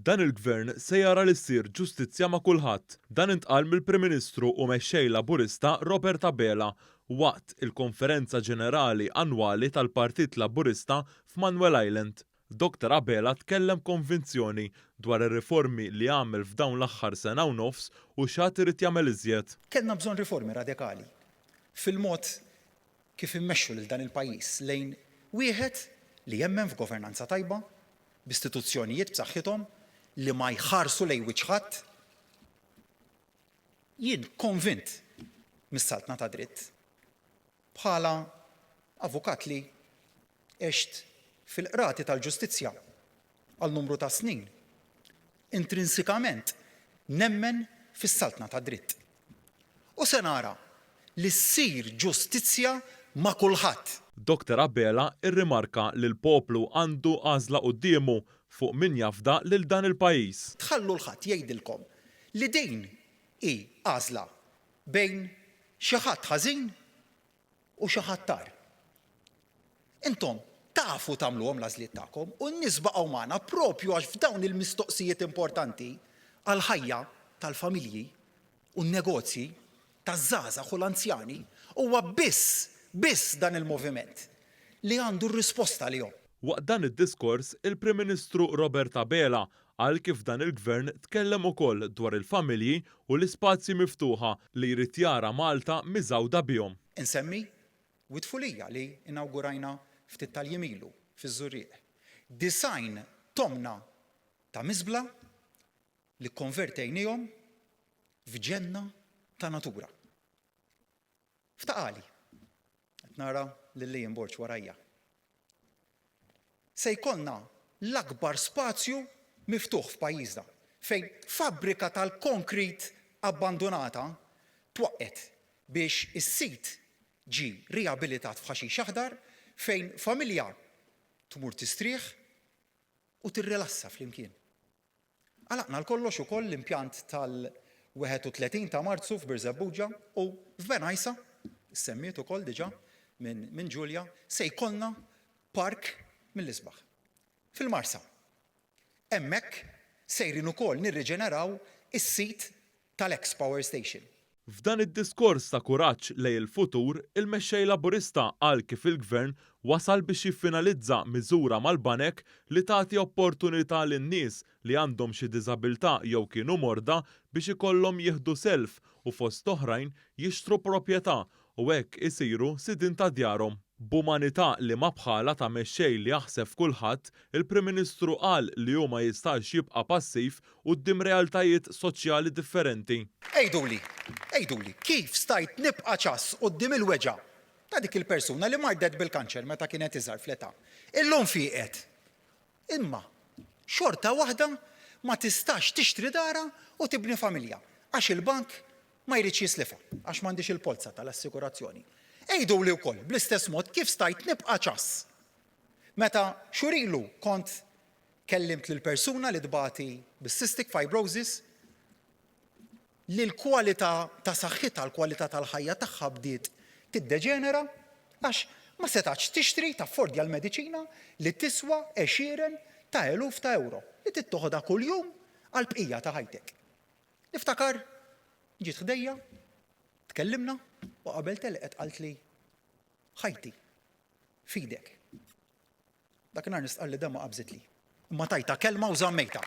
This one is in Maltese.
Dan il-Gvern se jara li ssir ġustizzja ma' kulħadd. Dan intqal mill-Prim Ministru u Mexxej Laburista Robert Abela waqt il-Konferenza Ġenerali annwali tal-Partit Laburista f'Manuel Island. Dr. Abela tkellem konvinzjoni dwar ir-riformi li għamel f'dawn l-aħħar sena u nofs u x'għad irid jagħmel iżjed. Kellna bżonn riformi radikali fil-mod kif immexxu lil dan il-pajjiż lejn wieħed li jemmen f'governanza tajba, b'istituzzjonijiet b'saħħithom li ma jħarsu lejn wiċċ ħadd. Jien konvint mis-saltna tad-dritt bħala avukat li għext fil-Qrati tal-ġustizzja għal numru ta' snin. Intrinsikament nemmen fis-saltna tad-dritt. U se nara li ssir ġustizzja ma' kulħadd. Dr. Abela irrimarka li l-poplu għandu għażla qudiemu fuq min jafda lil dan il-pajjiż. Tħallu l-ħadd jgħidilkom li din hi għażla bejn xi ħadd ħażin u xi ħadd tar. Intom tafu tagħmluhom l-għażliet tagħkom u n-nies baqgħu magħna proprju għax f'dawn il-mistoqsijiet importanti għal ħajja tal-familji u n-negozji taż-żgħażagħ u l-anzjani huwa biss dan il-moviment li għandu r-risposta lihom. Waqt dan id-diskors, il-Prim Ministru Robert Abela qal kif dan il-Gvern tkellem ukoll dwar il-familji u l-ispazji miftuħa li jrid jara Malta miżawda bihom. Insemmi witfulija li inawgurajna ftit tal-jimilu fiż-Żurrieq. Design tomna ta' miżbla li konvertejnihom f'ġenna ta' natura. Ftaqali, qed nara lilli jinborġ warajja. Se jkollna l-akbar spazju miftuħ f'pajjiżna fejn fabbrika tal-konkrit abbandonata twaqqet biex is-sit ġie riabilitat f'ħaxix aħdar fejn familja tmur tistrieħ u tirrelassa flimkien. Għalaqna l-kollox ukoll l-impjant tal-31 ta' Marzu f'Birzebbuġa u f'Benajsa, semmiet ukoll diġà minn Ġulja, se jkollna park mill-isbaħ. Fil-Marsa. Hemmhekk sejrin ukoll nirriġeneraw is-sit tal-ex power station. F'dan id-diskors ta' kuraġġ lejn il-futur, il-Mexxej Laburista qal kif il-Gvern wasal biex jiffinalizza miżura mal-banek li tagħti opportunità lin-nies li għandhom xi diżabilità jew kienu morda biex ikollhom jieħdu self u fost oħrajn jixtru proprjetà u hekk isiru sidin ta' djarhom. B'umanità li ma bħala ta' mexxej li jaħseb kulħadd, il-Prim Ministru qal li hu ma jistax jibqa' passiv quddiem realtajiet soċjali differenti. Ejduli, kif stajt nibqa' ċass quddiem il-weġa' ta' dik il-persuna li mardet bil-kanċer meta kienet iżgħar fl-età. Illum fieqet. Imma xorta waħda ma tistax tixtri dara u tibni familja għax il-bank ma jridx jislifha għax m'għandix il-polza tal-assikurazzjoni. Ejduli wkoll bl-istess mod kif stajt nibqa' ċass. Meta xurilu kont kellimt lil persuna li tbati bis-cystic fibrosis li l-kwalità ta' saħħitha, l-kwalità tal-ħajja tagħha bdiet tiddeġenera għax ma setax tixtri taffordja l-mediċina li tiswa 20,000 ta' euro li tittoħodha kuljum għall bqija ta' ħajtek. Niftakar ġiet ħdejja, tkellimna u qabel telqet qalt li ħajti fidek. Dakinhar nistqalli ma qabżit li. Imma tajta kelma u żammejta.